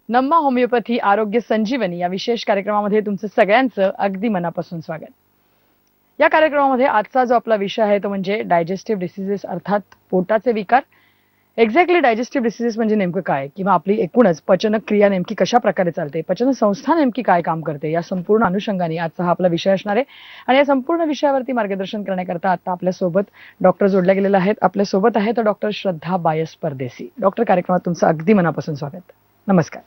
नम्मा homeopathy आरोग्य संजीवनी या विशेष कार्यक्रमामध्ये तुमचं सगळ्यांचं अगदी मनापासून स्वागत. या कार्यक्रमामध्ये आजचा जो आपला विषय आहे तो म्हणजे डायजेस्टिव्ह डिसीजेस अर्थात पोटाचे विकार. एक्झॅक्टली डायजेस्टिव्ह डिसीजेस म्हणजे नेमकं काय किंवा आपली एकूणच पचन क्रिया नेमकी कशा प्रकारे चालते, पचन संस्था नेमकी काय काम करते, या संपूर्ण अनुषंगाने आजचा हा आपला विषय असणार आहे. आणि या संपूर्ण विषयावरती मार्गदर्शन करण्याकरता आता आपल्यासोबत डॉक्टर जोडल्या गेलेला आहेत. आपल्यासोबत आहेत डॉक्टर श्रद्धा बायस परदेसी. डॉक्टर, कार्यक्रमात तुमचं अगदी मनापासून स्वागत. नमस्कार.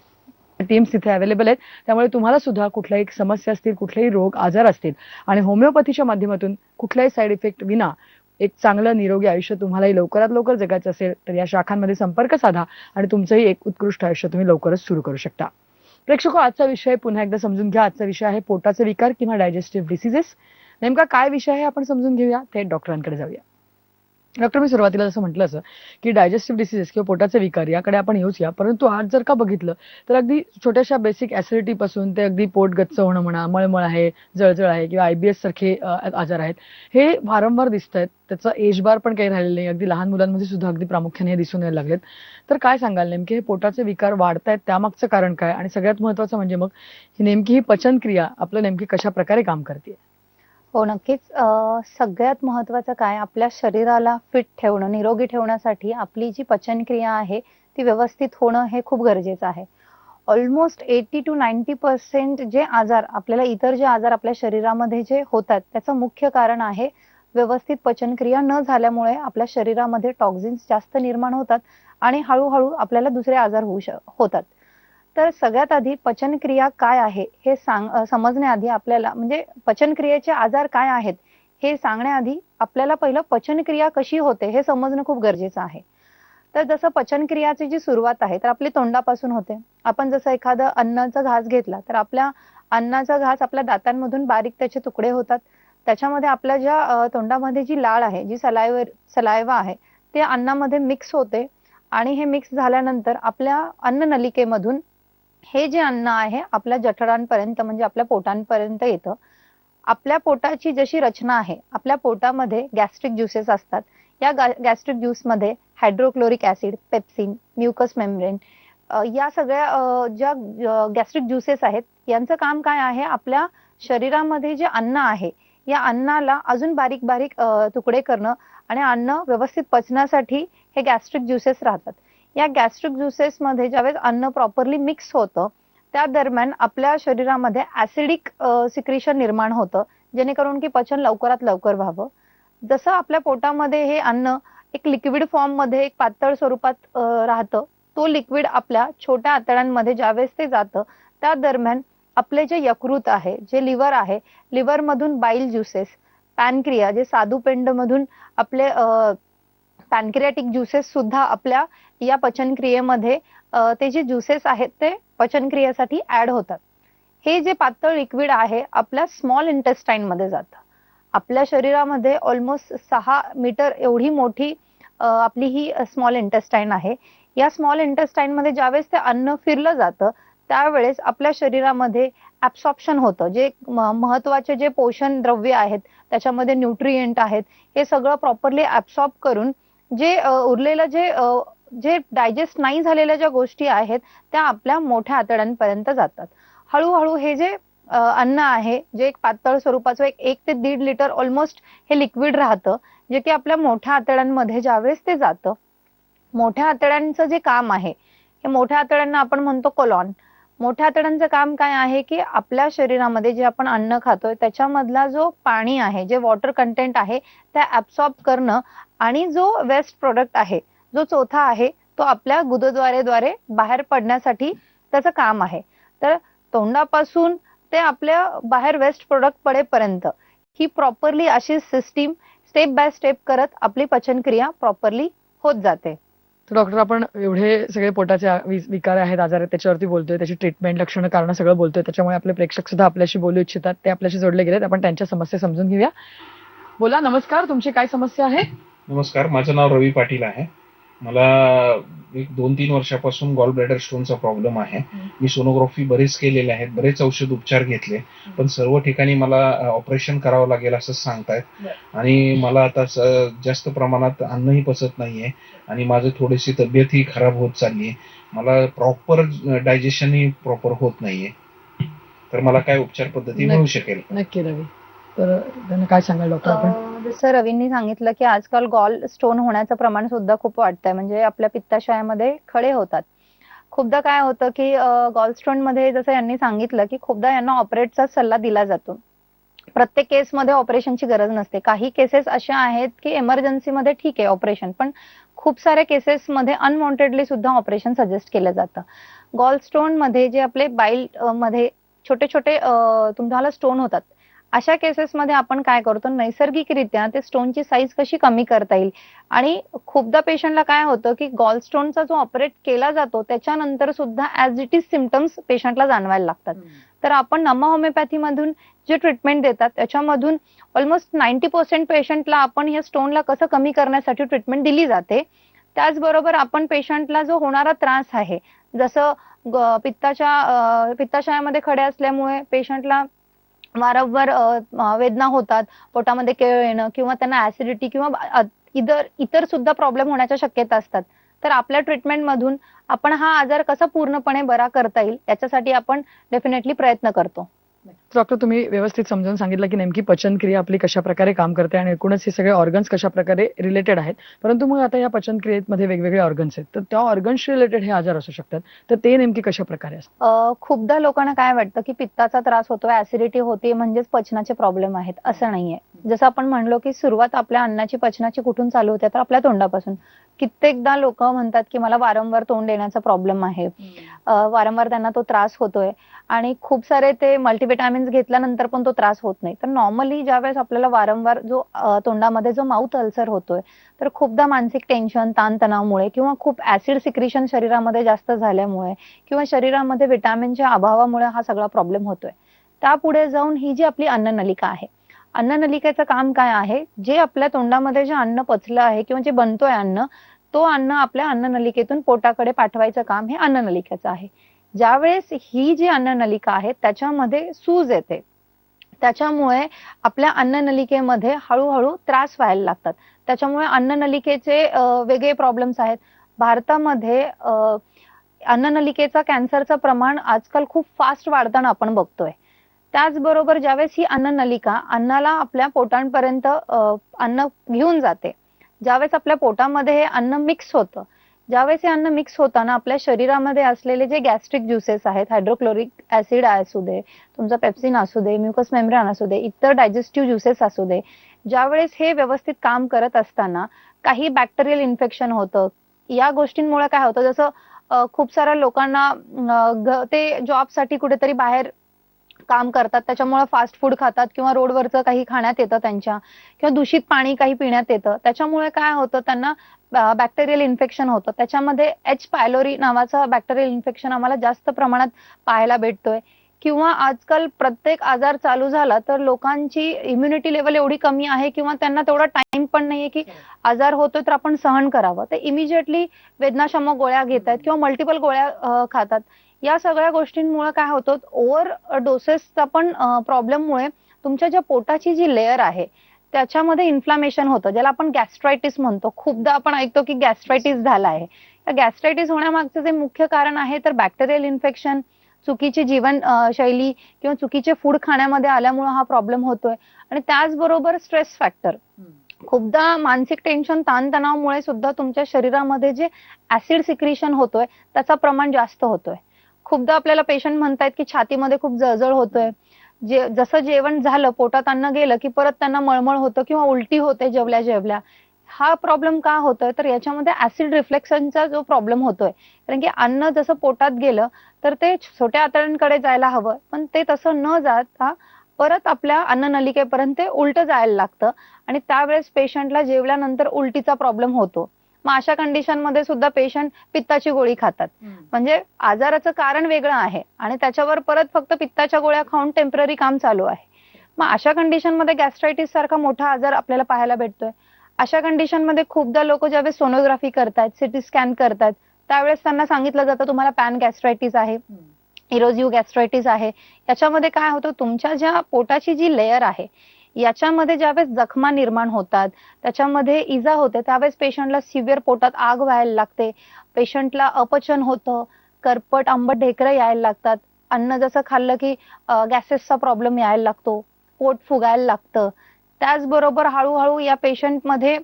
टीम्स तिथे अवेलेबल आहेत, त्यामुळे तुम्हाला सुद्धा कुठल्याही समस्या असतील, कुठलेही रोग आजार असतील आणि होमिओपॅथीच्या माध्यमातून कुठल्याही साईड इफेक्ट विना एक चांगलं निरोगी आयुष्य तुम्हालाही लवकरात लवकर जगायचं असेल तर या शाखांमध्ये संपर्क साधा आणि तुमचंही एक उत्कृष्ट आयुष्य तुम्ही लवकरच सुरू करू शकता. प्रेक्षको, आजचा विषय पुन्हा एकदा समजून घ्या. आजचा विषय आहे पोटाचे विकार किंवा डायजेस्टिव्ह डिसीजेस. नेमका काय विषय आहे आपण समजून घेऊया. ते डॉक्टरांकडे जाऊया. डॉक्टर, मी सुरुवातीला जसं म्हटलं असं की डायजेस्टिव्ह डिसीजेस किंवा पोटाचे विकार याकडे आपण येऊया, परंतु आज जर का बघितलं तर अगदी छोट्याशा बेसिक ऍसिडिटी पासून ते अगदी पोट गच्च होणं म्हणा, मळमळ आहे, जळजळ आहे किंवा IBS सारखे आजार आहेत, हे वारंवार दिसत आहेत. त्याचा एज बार पण काही राहिलेला नाही. अगदी लहान मुलांमध्ये सुद्धा अगदी प्रामुख्याने हे दिसून यायला लागलेत. तर काय सांगाल, नेमके हे पोटाचे विकार वाढतायत त्यामागचं कारण काय, आणि सगळ्यात महत्वाचं म्हणजे मग ही नेमकी ही पचनक्रिया आपलं नेमकी कशा प्रकारे काम करते? हो, नक्कीच. सगळ्यात महत्त्वाचं काय, आपल्या शरीराला फिट ठेवणं, निरोगी ठेवण्यासाठी आपली जी पचनक्रिया आहे ती व्यवस्थित होणं हे खूप गरजेचं आहे. ऑलमोस्ट 80 to 90% जे आजार आपल्याला, इतर जे आजार आपल्या शरीरामध्ये जे होतात त्याचं मुख्य कारण आहे व्यवस्थित पचनक्रिया न झाल्यामुळे आपल्या शरीरामध्ये टॉक्झिन्स जास्त निर्माण होतात आणि हळूहळू आपल्याला दुसरे आजार होतात. तर सगळ्यात आधी पचनक्रिया काय आहे हे समजण्याआधी आपल्याला, म्हणजे पचनक्रियेचे आजार काय आहेत हे सांगण्याआधी आपल्याला पहिलं पचनक्रिया कशी होते हे समजणं खूप गरजेचं आहे. तर जसं पचनक्रियाची जी सुरुवात आहे तर आपली तोंडापासून होते. आपण जसं एखादं अन्नाचा घास घेतला तर आपल्या अन्नाचा घास आपल्या दातांमधून बारीक त्याचे तुकडे होतात. त्याच्यामध्ये आपल्या ज्या तोंडामध्ये जी लाळ आहे, जी सलायवा आहे, ते अन्नामध्ये मिक्स होते आणि हे मिक्स झाल्यानंतर आपल्या अन्ननलिकेमधून हे जे अन्न आहे आपल्या जठरांपर्यंत, म्हणजे आपल्या पोटांपर्यंत येतं. आपल्या पोटाची जशी रचना आहे, आपल्या पोटामध्ये गॅस्ट्रिक ज्युसेस असतात. या गॅस्ट्रिक ज्यूसमध्ये hydrochloric acid, pepsin, mucus membrane, या सगळ्या ज्या गॅस्ट्रिक ज्युसेस आहेत यांचं काम काय आहे, आपल्या शरीरामध्ये जे अन्न आहे या अन्नाला अजून बारीक बारीक तुकडे करणं आणि अन्न व्यवस्थित पचण्यासाठी हे गॅस्ट्रिक ज्युसेस राहतात. या गॅस्ट्रिक ज्युसेसमध्ये ज्यावेळेस अन्न प्रॉपरली मिक्स होतं त्या दरम्यान आपल्या शरीरामध्ये ऍसिडिक सिक्रिशन निर्माण होतं, जेणेकरून की पचन लवकरात लवकर व्हावं. जसं आपल्या पोटामध्ये हे अन्न एक लिक्विड फॉर्म मध्ये, एक पातळ स्वरूपात राहतं, तो लिक्विड आपल्या छोट्या आतड्यांमध्ये ज्यावेळेस ते जातं त्या दरम्यान आपले जे यकृत आहे, जे लिव्हर आहे, लिव्हर मधून बाईल ज्युसेस, पॅनक्रिया जे स्वादुपिंड मधून आपले पॅनक्रियाटिक ज्युसेस सुद्धा आपल्या या पचनक्रियेमध्ये ते जे ज्युसेस आहेत ते पचनक्रियेसाठी ऍड होतात. हे जे पातळ लिक्विड आहे आपल्या स्मॉल इंटेस्टाईन मध्ये जातं. आपल्या शरीरामध्ये ऑलमोस्ट 6 मीटर एवढी मोठी आपली ही स्मॉल इंटेस्टाईन आहे. या स्मॉल इंटेस्टाईन मध्ये ज्यावेळेस ते अन्न फिरलं जातं त्यावेळेस आपल्या शरीरामध्ये ऍब्सॉर्प्शन होतं. जे महत्वाचे जे पोषण द्रव्य आहेत, त्याच्यामध्ये न्यूट्रिएंट आहेत, हे सगळं प्रॉपरली ऍब्सॉर्ब करून जे उरलेलं जे डायजेस्ट नाही झालेल्या ज्या गोष्टी आहेत त्या आपल्या मोठ्या आतड्यांपर्यंत जातात. हळूहळू हे जे अन्न आहे, जे एक पातळ स्वरूपाचं 1 ते 1.5 लिटर ऑलमोस्ट हे लिक्विड राहतं, जे की आपल्या मोठ्या आतड्यांमध्ये ज्यावेळेस ते जातं. मोठ्या आतड्यांचं जे काम आहे, हे मोठ्या आतड्यांना आपण म्हणतो कोलॉन. मोठ्या आतड्यांचं काम काय आहे की आपल्या शरीरामध्ये जे आपण अन्न खातोय त्याच्यामधला जो पाणी आहे, जे वॉटर कंटेंट आहे, त्या ऍब्सॉर्ब करणं आणि जो वेस्ट प्रोडक्ट आहे, जो चौथा आहे, तो आपल्या गुदद्वारेद्वारे बाहेर पडण्यासाठी त्याचं काम आहे. तर तोंडापासून ते आपल्या बाहेर वेस्ट प्रोडक्ट पडेपर्यंत ही प्रॉपरली अशी सिस्टीम स्टेप बाय स्टेप करत आपली पचनक्रिया प्रॉपरली होत जाते. तर डॉक्टर, आपण एवढे सगळे पोटाचे विकार आहेत, आजार आहेत, त्याच्यावरती बोलतोय, त्याची ट्रीटमेंट, लक्षणं, कारण सगळं बोलतोय. त्याच्यामुळे आपले प्रेक्षक सुद्धा आपल्याशी बोलू इच्छितात, ते आपल्याशी जोडले गेलेत. आपण त्यांच्या समस्या समजून घेऊया. बोला. नमस्कार, तुमची काय समस्या आहे? नमस्कार, माझं नाव रवी पाटील आहे. मला एक 2-3 वर्षापासून गॉल ब्लॅडर स्टोनचा प्रॉब्लेम आहे. मी सोनोग्राफी बरेच केलेले आहेत, बरेच औषध उपचार घेतले, पण सर्व ठिकाणी मला ऑपरेशन करावं लागेल असं सांगतायत. आणि मला आता जास्त प्रमाणात अन्नही पचत नाहीये आणि माझं थोडीशी तब्येतही खराब होत चालली आहे. मला प्रॉपर डायजेशनही प्रॉपर होत नाहीये. तर मला काय उपचार पद्धती मिळू शकेल? नक्की रवी, तर त्यांना काय सांगाल डॉक्टर आपण? जसं रवींनी सांगितलं की आजकाल गॉल स्टोन होण्याचं प्रमाण सुद्धा खूप वाढतंय, म्हणजे आपल्या पित्ताशयामध्ये खडे होतात. खूपदा काय होतं की गॉल स्टोन मध्ये जसं यांनी सांगितलं की खूपदा यांना ऑपरेटचा सल्ला दिला जातो. प्रत्येक केसमध्ये ऑपरेशनची गरज नसते. काही केसेस अशा आहेत की इमर्जन्सीमध्ये ठीक आहे ऑपरेशन, पण खूप साऱ्या केसेसमध्ये अनवॉन्टेडली सुद्धा ऑपरेशन सजेस्ट केलं जातं. गॉल स्टोन मध्ये जे आपले बाईल मध्ये छोटे छोटे तुम्हाला स्टोन होतात, अशा केसेसमध्ये आपण काय करतो, नैसर्गिकरित्या ते स्टोनची साईज कशी कमी करता येईल. आणि खूपदा पेशंटला काय होतं की गॉल स्टोनचा जो ऑपरेट केला जातो त्याच्यानंतर सुद्धा ऍज इट इज सिम्पटम्स पेशंटला जाणवायला लागतात. तर आपण नमा होमिओपॅथीमधून जे ट्रीटमेंट देतात त्याच्यामधून ऑलमोस्ट 90% पेशंटला आपण या स्टोनला कसं कमी करण्यासाठी ट्रीटमेंट दिली जाते. त्याचबरोबर आपण पेशंटला जो होणारा त्रास आहे, जसं पित्ताशयामध्ये खडे असल्यामुळे पेशंटला वारंवार वेदना होतात, पोटामध्ये केळ येणं किंवा त्यांना ऍसिडिटी किंवा इतर सुद्धा प्रॉब्लेम होण्याच्या शक्यता असतात. तर आपल्या ट्रीटमेंटमधून आपण हा आजार कसा पूर्णपणे बरा करता येईल याच्यासाठी आपण डेफिनेटली प्रयत्न करतो. डॉक्टर, तुम्ही व्यवस्थित समजावून सांगितलं की नेमकी पचनक्रिया आपली कशा प्रकारे काम करते आणि एकूणच हे सगळे ऑर्गन्स कशा प्रकारे रिलेटेड आहेत. परंतु मग आता या पचनक्रियेमध्ये वेगवेगळे ऑर्गन्स आहेत, तर त्या ऑर्गन्स रिलेटेड हे आजार असू शकतात, तर ते नेमकी कशा प्रकारे असतात? खूपदा लोकांना काय वाटतं की पित्ताचा त्रास होतोय, ऍसिडिटी होते म्हणजेच पचनाचे प्रॉब्लेम आहेत, असं नाहीये. जसं आपण म्हणलो की सुरुवात आपल्या अन्नाची पचनाची कुठून चालू होते, तर आपल्या तोंडापासून. कित्येकदा लोक म्हणतात की मला वारंवार तोंड येण्याचा प्रॉब्लेम आहे, वारंवार त्यांना तो त्रास होतोय आणि खूप सारे ते मल्टीव्हिटॅमिन्स घेतल्यानंतर पण तो त्रास होत नाही. तर नॉर्मली ज्यावेळेस आपल्याला वारंवार जो तोंडामध्ये जो माउथ अल्सर होतोय, तर खूपदा मानसिक टेन्शन, ताणतणावामुळे किंवा खूप ऍसिड सिक्रिशन शरीरामध्ये जास्त झाल्यामुळे किंवा शरीरामध्ये व्हिटॅमिनच्या अभावामुळे हा सगळा प्रॉब्लेम होतोय. त्यापुढे जाऊन ही जी आपली अन्ननलिका आहे, अन्ननलिकेचं काम काय आहे, जे आपल्या तोंडामध्ये जे अन्न पचलं आहे किंवा जे बनतोय अन्न, तो अन्न आपल्या अन्ननलिकेतून पोटाकडे पाठवायचं काम हे अन्ननलिकेचं आहे. ज्यावेळेस ही जी अन्ननलिका आहे त्याच्यामध्ये सूज येते, त्याच्यामुळे आपल्या अन्ननलिकेमध्ये हळूहळू त्रास व्हायला लागतात. त्याच्यामुळे अन्ननलिकेचे वेगळे प्रॉब्लेम्स आहेत. भारतामध्ये अन्ननलिकेचा कॅन्सरचं प्रमाण आजकाल खूप फास्ट वाढताना आपण बघतोय. त्याचबरोबर ज्यावेळेस ही अन्ननलिका अन्नाला आपल्या पोटांपर्यंत अन्न घेऊन जाते, ज्यावेळेस आपल्या पोटामध्ये हे अन्न मिक्स होतं, ज्यावेळेस हे अन्न मिक्स होताना आपल्या शरीरामध्ये असलेले जे गॅस्ट्रिक ज्युसेस आहेत, हायड्रोक्लोरिक ऍसिड असू दे, तुमचा पेप्सिन असू दे, म्युकस मेम्ब्रेन असू दे, इतर डायजेस्टिव्ह ज्युसेस असू दे, ज्यावेळेस हे व्यवस्थित काम करत असताना काही बॅक्टेरियल इन्फेक्शन होतं. या गोष्टींमुळे काय होतं, जसं खूप साऱ्या लोकांना ते जॉबसाठी कुठेतरी बाहेर काम करतात, त्याच्यामुळे फास्ट फूड खातात किंवा रोडवरचं काही खाण्यात येतं त्यांच्या, किंवा दूषित पाणी काही पिण्यात येतं. त्याच्यामुळे काय होतं, त्यांना बॅक्टेरियल इन्फेक्शन होतं. त्याच्यामध्ये एच पायलोरी नावाचा बॅक्टेरियल इन्फेक्शन आम्हाला जास्त प्रमाणात पाहायला भेटतोय. किंवा आजकाल प्रत्येक आजार चालू झाला तर लोकांची इम्युनिटी लेवल एवढी कमी आहे किंवा त्यांना तेवढा टाइम पण नाहीये की आजार होतोय तर आपण सहन करावं. ते इमिजिएटली वेदनाशामक गोळ्या घेतात किंवा मल्टिपल गोळ्या खातात. या सगळ्या गोष्टींमुळे काय होतं, ओव्हर डोसेसचा पण प्रॉब्लेममुळे तुमच्या ज्या पोटाची जी लेअर आहे त्याच्यामध्ये इन्फ्लामेशन होतं, ज्याला आपण गॅस्ट्रायटिस म्हणतो. खूपदा आपण ऐकतो की गॅस्ट्रायटिस झाला आहे. या गॅस्ट्रायटिस होण्यामागचं जे मुख्य कारण आहे तर बॅक्टेरियल इन्फेक्शन, चुकीची जीवनशैली किंवा चुकीचे फूड खाण्यामध्ये आल्यामुळे हा प्रॉब्लेम होतोय. आणि त्याचबरोबर स्ट्रेस फॅक्टर, खूपदा मानसिक टेन्शन, ताणतणावामुळे सुद्धा तुमच्या शरीरामध्ये जे ऍसिड सिक्रिशन होतोय त्याचं प्रमाण जास्त होतोय. खूपदा आपल्याला पेशंट म्हणतायत की छातीमध्ये खूप जळजळ होतोय, जसं जेवण झालं, पोटात अन्न गेलं की परत त्यांना मळमळ होतं किंवा उलटी होते जेवल्या जेवल्या. हा प्रॉब्लेम का होतोय, तर याच्यामध्ये ऍसिड रिफ्लेक्शनचा जो प्रॉब्लेम होतोय, कारण की अन्न जसं पोटात गेलं तर ते छोट्या आतड्यांकडे जायला हवं, पण ते तसं न जाता परत आपल्या अन्ननलिकेपर्यंत ते उलटं जायला लागतं आणि त्यावेळेस पेशंटला जेवल्यानंतर उलटीचा प्रॉब्लेम होतो. मग अशा कंडिशन मध्ये सुद्धा पेशंट पित्ताची गोळी खातात. म्हणजे आजाराचं कारण वेगळं आहे आणि त्याच्यावर परत फक्त पित्ताच्या गोळ्या खाऊन टेम्पररी काम चालू आहे. मग अशा कंडिशन मध्ये गॅस्ट्रायटिस सारखा मोठा आजार आपल्याला पाहायला भेटतोय. अशा कंडिशन मध्ये खूपदा लोक ज्यावेळेस सोनोग्राफी करतात, सिटी स्कॅन करतात, त्यावेळेस त्यांना सांगितलं जातं तुम्हाला पॅन गॅस्ट्रायटिस आहे, इरोजिव्ह गॅस्ट्रायटिस आहे. याच्यामध्ये काय होतं, तुमच्या ज्या पोटाची जी लेयर आहे याच्यामध्ये ज्यावेळेस जखमा निर्माण होतात, त्याच्यामध्ये इजा होते, त्यावेळेस पेशंटला सिव्हिअर पोटात आग व्हायला लागते, पेशंटला अपचन होतं, करपट आंबट ढेकरं यायला लागतात, अन्न जसं खाल्लं की गॅसेसचा प्रॉब्लेम यायला लागतो, पोट फुगायला लागतं. त्याचबरोबर हळूहळू या पेशंटमध्ये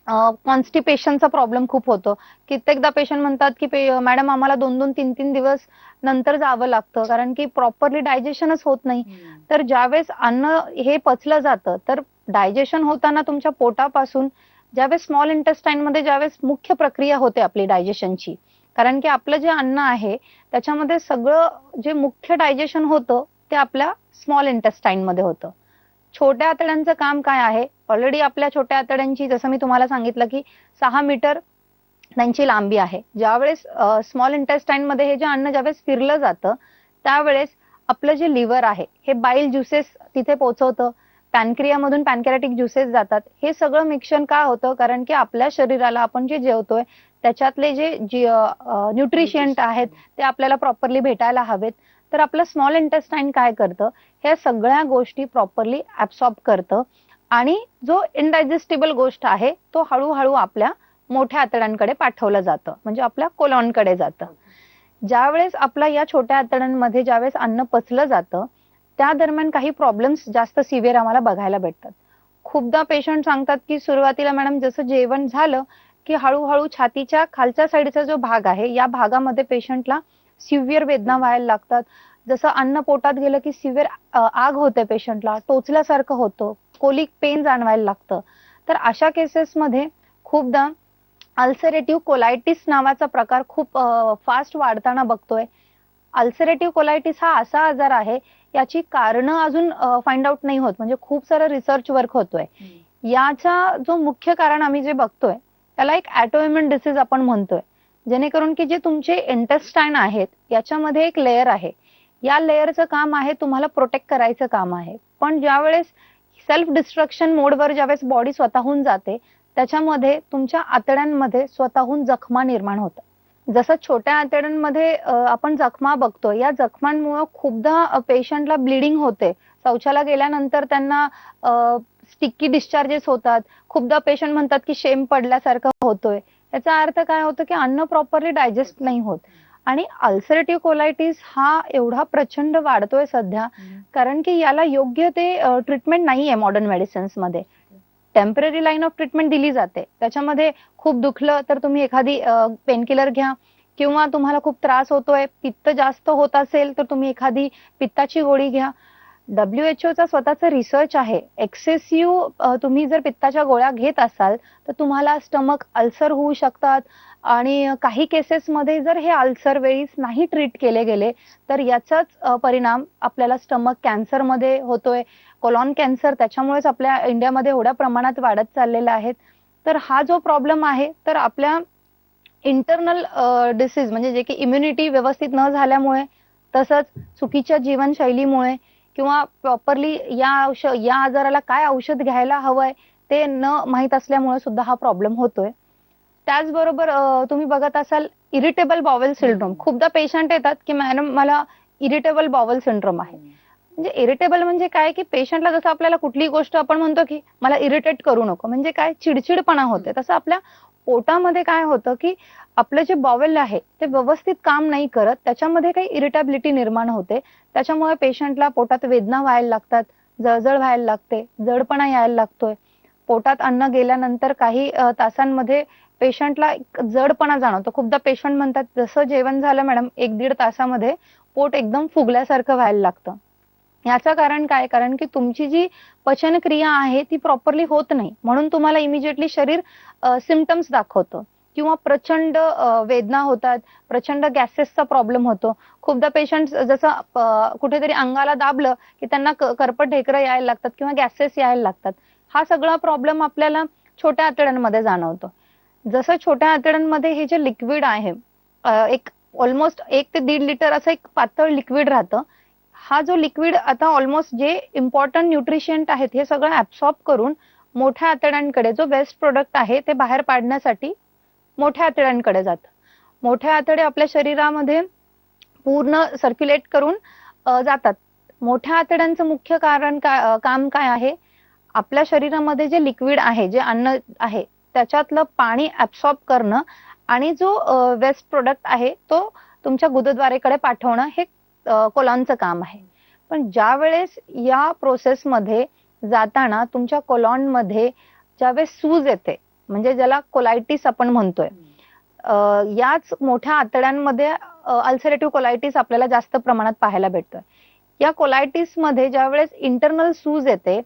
कॉन्स्टिपेशनचा प्रॉब्लेम खूप होतो. कित्येकदा पेशंट म्हणतात की मॅडम आम्हाला 2-2, 3-3 दिवस नंतर जावं लागतं, कारण की प्रॉपरली डायजेशनच होत नाही. तर ज्यावेळेस अन्न हे पचलं जातं, तर डायजेशन होताना तुमच्या पोटापासून ज्यावेळेस स्मॉल इंटेस्टाईन मध्ये ज्यावेळेस मुख्य प्रक्रिया होते आपली डायजेशनची, कारण की आपलं जे अन्न आहे त्याच्यामध्ये सगळं जे मुख्य डायजेशन होतं ते आपल्या स्मॉल इंटेस्टाईन मध्ये होतं. छोट्या आतड्यांचं काम काय आहे, ऑलरेडी आपल्या छोट्या आतड्यांची जसं मी तुम्हाला सांगितलं की 6 मीटर त्यांची लांबी आहे. ज्यावेळेस स्मॉल इंटेस्टाईन मध्ये हे जे अन्न ज्यावेळेस फिरलं जातं, त्यावेळेस आपलं जे लिव्हर आहे हे बाईल ज्युसेस तिथे पोहोचवतं, पॅनक्रियामधून पॅनक्रियाटिक ज्युसेस जातात. हे सगळं मिक्सन का होतं, कारण की आपल्या शरीराला आपण जे जेवतोय त्याच्यातले जे न्यूट्रिशियंट आहेत ते आपल्याला प्रॉपरली भेटायला हवेत. तर आपलं स्मॉल इंटेस्टाईन काय करतं, ह्या सगळ्या गोष्टी प्रॉपरली ऍब्सॉर्ब करतं आणि जो इनडायजेस्टिबल गोष्ट आहे तो हळूहळू आपल्या मोठ्या आतड्यांकडे पाठवलं जातं, म्हणजे आपल्या कोलॉनकडे जातं. ज्यावेळेस आपल्या या छोट्या आतड्यांमध्ये ज्यावेळेस अन्न पचलं जातं, त्या दरम्यान काही प्रॉब्लेम्स जास्त सिव्हिअर आम्हाला बघायला भेटतात. खूपदा पेशंट सांगतात की सुरुवातीला मॅडम जसं जेवण झालं की हळूहळू छातीच्या खालच्या साईडचा जो भाग आहे या भागामध्ये पेशंटला सिव्हिअर वेदना व्हायला लागतात. जसं अन्न पोटात गेलं की सिव्हिअर आग होते, पेशंटला टोचल्यासारखं होतं, कोलिक पेन जाणवायला लागतं. तर अशा केसेसमध्ये खूपदा अल्सरेटिव्ह कोलायटिस नावाचा प्रकार खूप फास्ट वाढताना बघतोय. अल्सरेटिव्ह कोलायटिस हा असा आजार आहे, याची कारणं अजून फाइंड आउट नाही होत, म्हणजे खूप सारं रिसर्च वर्क होतोय. याचा जो मुख्य कारण आम्ही जे बघतोय त्याला एक ऑटोइम्युन डिसीज आपण म्हणतोय, जेणेकरून की जे तुमचे इंटेस्टाईन आहेत याच्यामध्ये एक लेयर आहे, या लेयरचं काम आहे तुम्हाला प्रोटेक्ट करायचं काम आहे. पण ज्यावेळेस सेल्फ डिस्ट्रक्शन मोडवर ज्यावेळेस बॉडी स्वतःहून जाते, त्याच्यामध्ये तुमच्या आतड्यांमध्ये स्वतःहून जखमा निर्माण होतात. जसं छोट्या आतड्यांमध्ये आपण जखमा बघतो, या जखमांमुळे खूपदा पेशंटला ब्लिडिंग होते, शौचाला गेल्यानंतर त्यांना स्टिकी डिस्चार्जेस होतात. खूपदा पेशंट म्हणतात की शेम पडल्यासारखं होतोय. याचा अर्थ काय होतं की अन्न प्रॉपरली डायजेस्ट नाही होत. आणि अल्सरेटिव्ह कोलायटिस हा एवढा प्रचंड वाढतोय सध्या, कारण की याला योग्य ते ट्रीटमेंट नाहीये मॉडर्न मेडिसिन्स मध्ये. टेम्पररी लाईन ऑफ ट्रीटमेंट दिली जाते, त्याच्यामध्ये खूप दुखलं तर तुम्ही एखादी पेनकिलर घ्या, किंवा तुम्हाला खूप त्रास होतोय, पित्त जास्त होत असेल तर तुम्ही एखादी पित्ताची गोळी घ्या. WHO चा स्वतःचा रिसर्च आहे, एक्सेसिव्ह तुम्ही जर पित्ताच्या गोळ्या घेत असाल तर तुम्हाला स्टमक अल्सर होऊ शकतात, आणि काही केसेसमध्ये जर हे अल्सर वेळीच नाही ट्रीट केले गेले तर याचाच परिणाम आपल्याला स्टमक कॅन्सरमध्ये होतोय. कोलॉन कॅन्सर त्याच्यामुळेच आपल्या इंडियामध्ये एवढ्या प्रमाणात वाढत चाललेला आहे. तर हा जो प्रॉब्लेम आहे, तर आपल्या इंटरनल डिसीज म्हणजे जे की इम्युनिटी व्यवस्थित न झाल्यामुळे, तसंच चुकीच्या जीवनशैलीमुळे, किंवा प्रॉपरली या आजाराला काय औषध घ्यायला हवंय ते न माहीत असल्यामुळे सुद्धा हा प्रॉब्लेम होतोय. त्याचबरोबर तुम्ही बघत असाल इरिटेबल बॉवेल सिंड्रोम. खूपदा पेशंट येतात की मॅडम मला इरिटेबल बॉवेल सिंड्रोम आहे. म्हणजे इरिटेबल म्हणजे काय, की पेशंटला जसं आपल्याला कुठलीही गोष्ट आपण म्हणतो की मला इरिटेट करू नको, म्हणजे काय चिडचिडपणा होते, तसं आपल्या पोटामध्ये काय होतं की आपलं जे बॉवेल आहे ते व्यवस्थित काम नाही करत, त्याच्यामध्ये काही इरिटेबिलिटी निर्माण होते. त्याच्यामुळे पेशंटला पोटात वेदना व्हायला लागतात, जळजळ व्हायला लागते, जडपणा यायला लागतोय. पोटात अन्न गेल्यानंतर काही तासांमध्ये पेशंटला जडपणा जाणवतो. खूपदा पेशंट म्हणतात जसं जेवण झालं मॅडम 1-1.5 तासामध्ये पोट एकदम फुगल्यासारखं व्हायला लागतं. याचं कारण काय, कारण की तुमची जी पचनक्रिया आहे ती प्रॉपरली होत नाही, म्हणून तुम्हाला इमिजिएटली शरीर सिम्पटम्स दाखवतं, किंवा प्रचंड वेदना होतात, प्रचंड गॅसेसचा प्रॉब्लेम होतो. खूपदा पेशंट जसं कुठेतरी अंगाला दाबलं की त्यांना करपट ढेकरं यायला लागतात किंवा गॅसेस यायला लागतात. हा सगळा प्रॉब्लेम आपल्याला छोट्या आतड्यांमध्ये जाणवतो. जसं छोट्या आतड्यांमध्ये हे जे लिक्विड आहे, एक ऑलमोस्ट 1 ते 1.5 लिटर असं एक पातळ लिक्विड राहतं. हा जो लिक्विड आता ऑलमोस्ट जे इम्पॉर्टंट न्यूट्रिशियंट आहेत हे सगळं ऍब्सॉर्ब करून मोठ्या आतड्यांकडे जो वेस्ट प्रोडक्ट आहे ते बाहेर पाडण्यासाठी मोठ्या आतड्यांकडे जातं. मोठे आतडे आपल्या शरीरामध्ये पूर्ण सर्क्युलेट करून जातात. मोठ्या आतड्यांचं मुख्य काम काय आहे? आपल्या शरीरामध्ये जे लिक्विड आहे, जे अन्न आहे, त्याच्यातलं पाणी ऍब्सॉर्ब करणं आणि जो वेस्ट प्रोडक्ट आहे तो तुमच्या गुदद्वारेकडे पाठवणं, हे कोलॉनचं काम आहे. पण ज्या वेळेस या प्रोसेसमध्ये जाताना तुमच्या कोलॉनमध्ये ज्यावेळेस सूज येते, म्हणजे ज्याला कोलायटिस आपण म्हणतोय, याच मोठ्या आतड्यांमध्ये अल्सरेटिव्ह कोलायटिस आपल्याला जास्त प्रमाणात पाहायला भेटतोय. या कोलायटिस मध्ये ज्यावेळेस इंटरनल सूज येते,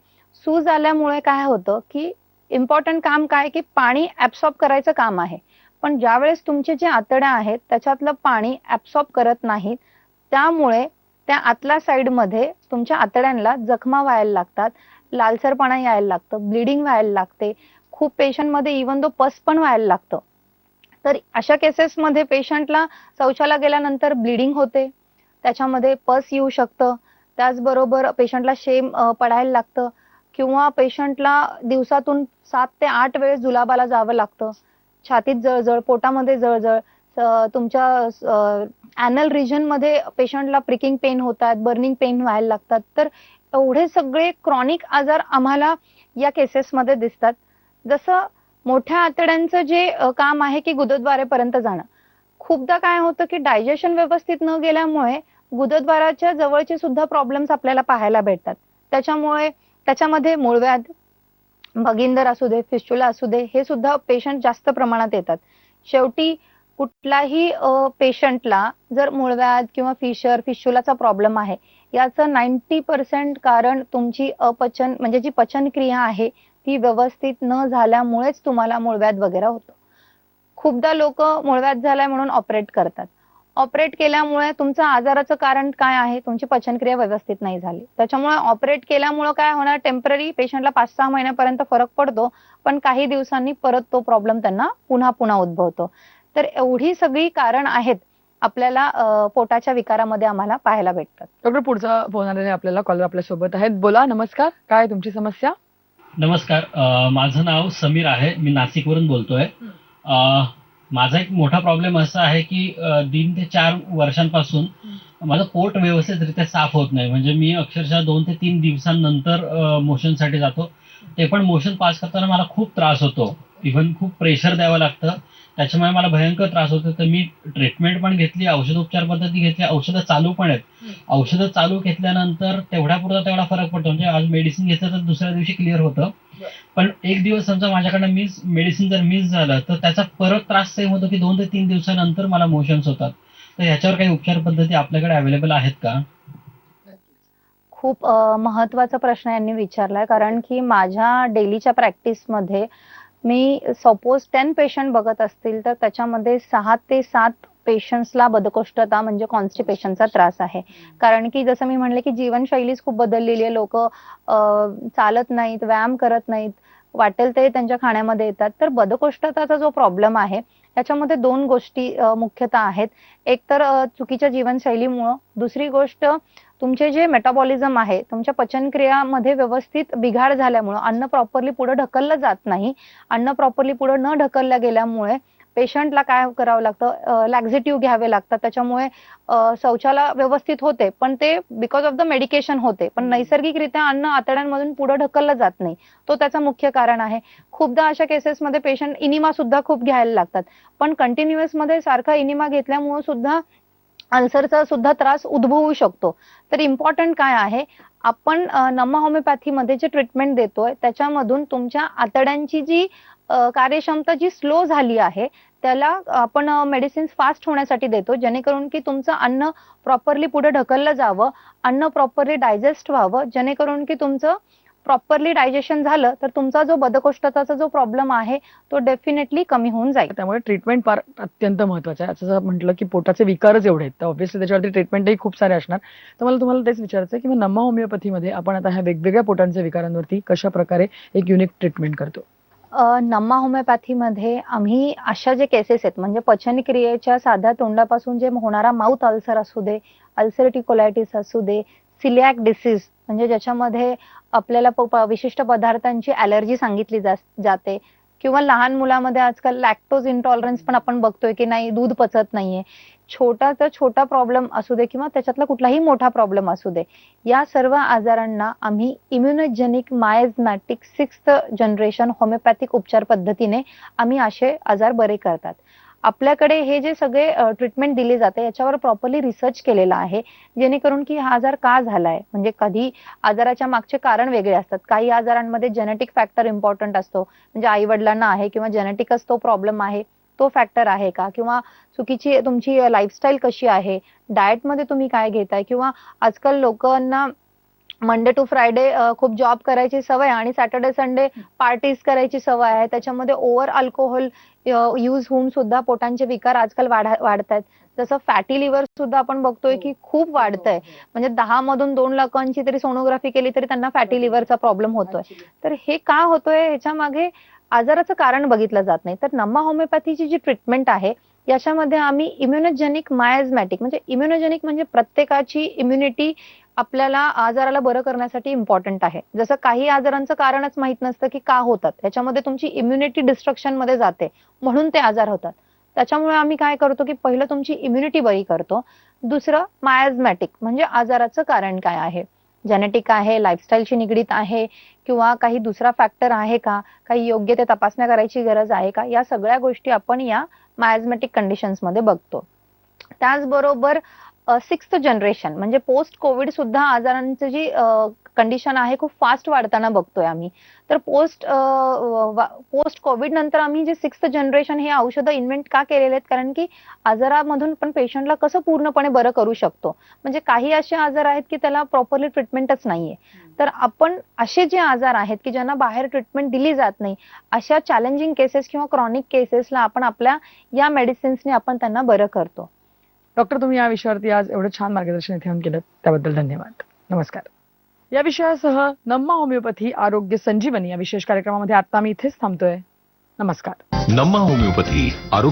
सूज आल्यामुळे काय होतं की इम्पॉर्टंट काम काय की पाणी ऍब्सॉर्ब करायचं काम आहे. पण ज्यावेळेस तुमचे जे आतड्या आहेत त्याच्यातलं पाणी ऍब्सॉर्ब करत नाहीत, त्यामुळे त्या आतल्या साईडमध्ये तुमच्या आतड्यांना जखमा व्हायला लागतात, लालसरपणा यायला लागतं, ब्लिडिंग व्हायला लागते. खूप पेशंटमध्ये इव्हन पस पण व्हायला लागतं. तर अशा केसेसमध्ये पेशंटला शौचाला गेल्यानंतर ब्लिडिंग होते, त्याच्यामध्ये पस येऊ शकतं, त्याचबरोबर पेशंटला शेम पडायला लागतं किंवा पेशंटला दिवसातून 7 ते 8 वेळेस जुलाबाला जावं लागतं. छातीत जळजळ, पोटामध्ये जळजळ, तुमच्या ॲनल रिजनमध्ये पेशंटला प्रिकिंग पेन होतात, बर्निंग पेन व्हायला लागतात. तर एवढे सगळे क्रॉनिक आजार आम्हाला या केसेसमध्ये दिसतात. जसं मोठ्या आतड्यांचं जे काम आहे की गुदद्वारेपर्यंत जाणं, खूपदा काय होतं की डायजेशन व्यवस्थित न गेल्यामुळे गुदद्वाराच्या जवळचे सुद्धा प्रॉब्लेम्स आपल्याला पाहायला भेटतात. त्याच्यामध्ये मूळव्याध, भगिंदर असू दे, फिस्चुला असू दे, हे सुद्धा पेशंट जास्त प्रमाणात येतात. शेवटी कुठलाही पेशंटला जर मूळव्याध किंवा फिस्चुलाचा प्रॉब्लेम आहे, याचं 90% कारण तुमची अपचन, म्हणजे जी पचनक्रिया आहे ती व्यवस्थित न झाल्यामुळेच तुम्हाला मूळव्याध वगैरे होतं. खूपदा लोक मूळव्याध झालाय म्हणून ऑपरेट करतात. ऑपरेट केल्यामुळे तुमचं आजाराचं कारण काय आहे? तुमची पचनक्रिया व्यवस्थित नाही झाली. त्याच्यामुळे ऑपरेट केल्यामुळे काय होणार? टेम्पररी पेशंटला 5-6 महिन्यापर्यंत फरक पडतो, पण काही दिवसांनी परत तो प्रॉब्लेम त्यांना पुन्हा उद्भवतो. तर एवढी सगळी कारण आहेत आपल्याला पोटाच्या विकारामध्ये आम्हाला पाहायला भेटतात. डॉक्टर, पुढचा फोन आलेला आपल्याला कॉलर आपल्या सोबत आहेत. बोला, नमस्कार, काय तुमची समस्या? नमस्कार, माझं नाव समीर आहे. मी नाशिकवरून बोलतोय. माझा एक मोठा प्रॉब्लेम असा आहे की 3 ते 4 वर्षांपासून माझं पोट व्यवस्थितरित्या साफ होत नाही. म्हणजे मी अक्षरशः 2 ते 3 दिवसांनंतर मोशनसाठी जातो. ते पण मोशन पास करताना मला खूप त्रास होतो. इव्हन खूप प्रेशर द्यावं लागतं. त्याच्यामुळे मला भयंकर त्रास होतो. तर मी ट्रीटमेंट पण घेतली, औषधोपचार पद्धती घेतली, औषधं चालू पण आहेत. औषधं चालू घेतल्यानंतर तेवढ्यापुरता तेवढा फरक पडतो. म्हणजे आज मेडिसिन घेतलं तर दुसऱ्या दिवशी क्लिअर होतं. पण एक दिवस समजा माझ्याकडनं मेडिसिन जर मिस झालं तर त्याचा परत त्रास सेम होतो की 2 ते 3 दिवसानंतर मला मोशन्स होतात. तर याच्यावर काही उपचार पद्धती आपल्याकडे अवेलेबल आहेत का? खूप महत्वाचा प्रश्न यांनी विचारलाय, कारण की माझ्या डेलीच्या प्रॅक्टिसमध्ये मी सपोज 10 पेशंट बघत असतील तर त्याच्यामध्ये 6 ते 7 पेशंट्सला बद्धकोष्ठता म्हणजे कॉन्स्टिपेशनचा त्रास आहे. कारण की जसं मी म्हणले की जीवनशैलीच खूप बदललेली आहे. लोक चालत नाहीत, व्यायाम करत नाहीत, वाटेल ते त्यांच्या खाण्यामध्ये येतात. तर बद्धकोष्ठताचा जो प्रॉब्लेम आहे त्याच्यामध्ये 2 गोष्टी मुख्यतः आहेत. एक तर चुकीच्या जीवनशैलीमुळं, दुसरी गोष्ट तुमचे जे मेटाबॉलिझम आहे, तुमच्या पचनक्रियामध्ये व्यवस्थित बिघाड झाल्यामुळं, अन्न प्रॉपरली पुढे ढकललं जात नाही. अन्न प्रॉपरली पुढे न ढकलल्या गेल्यामुळे पेशंटला काय करावं लागतं? लॅक्झेटिव्ह घ्यावे लागतात. त्याच्यामुळे शौचाला व्यवस्थित होते, पण ते बिकॉज ऑफ द मेडिकेशन होते, पण नैसर्गिकरित्या अन्न आतड्यांमधून पुढे ढकललं जात नाही. तो त्याचं मुख्य कारण आहे. खूपदा अशा केसेसमध्ये पेशंट इनिमा सुद्धा खूप घ्यायला लागतात, पण कंटिन्युअस मध्ये सारखा इनिमा घेतल्यामुळे सुद्धा अल्सरचा सुद्धा त्रास उद्भवू शकतो. तर इम्पॉर्टंट काय आहे? आपण नमा होमिओपॅथीमध्ये जे ट्रीटमेंट देतोय त्याच्यामधून तुमच्या आतड्यांची जी कार्यक्षमता जी स्लो झाली आहे त्याला आपण मेडिसिन्स फास्ट होण्यासाठी देतो, जेणेकरून की तुमचं अन्न प्रॉपरली पुढे ढकललं जावं, अन्न प्रॉपरली डायजेस्ट व्हावं, जेणेकरून की तुमचं प्रॉपरली डायजेशन झालं तर तुमचा जो बद्धकोष्ठताचा जो प्रॉब्लेम आहे तो डेफिनेटली कमी होऊन जाईल. त्यामुळे ट्रीटमेंट फार अत्यंत महत्वाचं आहे. असं म्हटलं की पोटाचे विकारच एवढे आहेत, तर ऑब्व्हियसली त्याच्यावरती ट्रीटमेंटही खूप सारे असणार. तर मला तुम्हाला तेच विचारायचं आहे की मग नमा होमिओपॅथीमध्ये आपण आता ह्या वेगवेगळ्या पोटांच्या विकारांवरती कशा प्रकारे एक युनिक ट्रीटमेंट करतो? नमा होमिओपॅथीमध्ये आम्ही अशा जे केसेस आहेत, म्हणजे पचनक्रियेच्या साध्या तोंडापासून जे होणारा माउथ अल्सर असू दे, अल्सरेटिव्ह कोलायटिस असू दे, सिलियाक डिसीज म्हणजे ज्याच्यामध्ये आपल्याला विशिष्ट पदार्थांची ॲलर्जी सांगितली जाते, किंवा लहान मुलामध्ये आजकाल लॅक्टोज इंटॉलरन्स पण आपण बघतोय की नाही, दूध पचत नाहीये. छोटा छोटा प्रॉब्लेम असू दे किंवा त्याच्यातला कुठलाही मोठा प्रॉब्लेम असू दे, या सर्व आजारांना आम्ही इम्युनोजेनिक मायझमॅटिक 6th जनरेशन होमिओपॅथिक उपचार पद्धतीने आम्ही असे आजार बरे करतात. आपल्याकडे हे जे सगळे ट्रीटमेंट दिली जाते याच्यावर प्रॉपरली रिसर्च केलेला आहे, जेणेकरून की हा आजार का झालाय, म्हणजे कधी आजाराच्या मागचे कारण वेगळे असतात. काही आजारांमध्ये जेनेटिक फॅक्टर इम्पॉर्टंट असतो, म्हणजे आई वडिलांना आहे किंवा जेनेटिकच तो प्रॉब्लेम आहे, तो फॅक्टर आहे का, किंवा चुकीची तुमची लाईफस्टाईल कशी आहे, डाएटमध्ये तुम्ही काय घेताय, किंवा आजकाल लोकांना मंडे टू फ्रायडे खूप जॉब करायची सवय आणि सॅटर्डे संडे पार्टीज करायची सवय आहे. त्याच्यामध्ये ओव्हर अल्कोहोल यूज होऊन सुद्धा पोटांचे विकार आजकाल वाढतायत. जसं फॅटी लिव्हर सुद्धा आपण बघतोय की खूप वाढतंय. म्हणजे 10 मधून 2 लोकांची तरी सोनोग्राफी केली तरी त्यांना फॅटी लिव्हरचा प्रॉब्लेम होतोय. तर हे का होतोय, ह्याच्या मागे आजाराचं कारण बघितलं जात नाही. तर नम्मा होमिओपॅथीची जी ट्रीटमेंट आहे याच्यामध्ये आम्ही इम्युनोजेनिक मायझमॅटिक, म्हणजे इम्युनोजेनिक म्हणजे प्रत्येकाची इम्युनिटी आपल्याला आजाराला बरं करण्यासाठी इम्पॉर्टंट आहे. जसं काही आजारांचं कारणच माहित नसतं की का होतात, त्याच्यामध्ये तुमची इम्युनिटी डिस्ट्रक्शन मध्ये जाते, म्हणून ते आजार होतात. त्याच्यामुळे आम्ही काय करतो की पहिलं तुमची इम्युनिटी बरी करतो. दुसरं मायझमॅटिक म्हणजे आजाराचं कारण काय आहे, जेनेटिक आहे, लाईफस्टाईलशी निगडीत आहे, किंवा काही दुसरा फॅक्टर आहे का, काही योग्य ते तपासण्या करायची गरज आहे का, या सगळ्या गोष्टी आपण या मायझमॅटिक कंडिशन्स मध्ये बघतो. त्याचबरोबर 6th जनरेशन म्हणजे पोस्ट कोविड सुद्धा आजारांची जी कंडिशन आहे खूप फास्ट वाढताना बघतोय आम्ही. तर पोस्ट कोविड नंतर आम्ही जे 6th जनरेशन हे औषधं इन्व्हेंट का केलेले आहेत, कारण की आजारामधून पण पेशंटला कसं पूर्णपणे बरं करू शकतो. म्हणजे काही असे आजार आहेत की त्याला प्रॉपरली ट्रीटमेंटच नाहीये. तर आपण असे जे आजार आहेत की ज्यांना बाहेर ट्रीटमेंट दिली जात नाही, अशा चॅलेंजिंग केसेस किंवा क्रॉनिक केसेसला आपण आपल्या या मेडिसिन्सने आपण त्यांना बरं करतो. डॉक्टर, तुम्ही या विषयावरती आज एवढं छान मार्गदर्शन इथे येऊन केलं त्याबद्दल धन्यवाद. नमस्कार. या विषयासह नम्मा होमिओपॅथी आरोग्य संजीवनी या विशेष कार्यक्रमामध्ये आता मी इथेच थांबतोय. नमस्कार. नम्मा होमिओपॅथी आरोग्य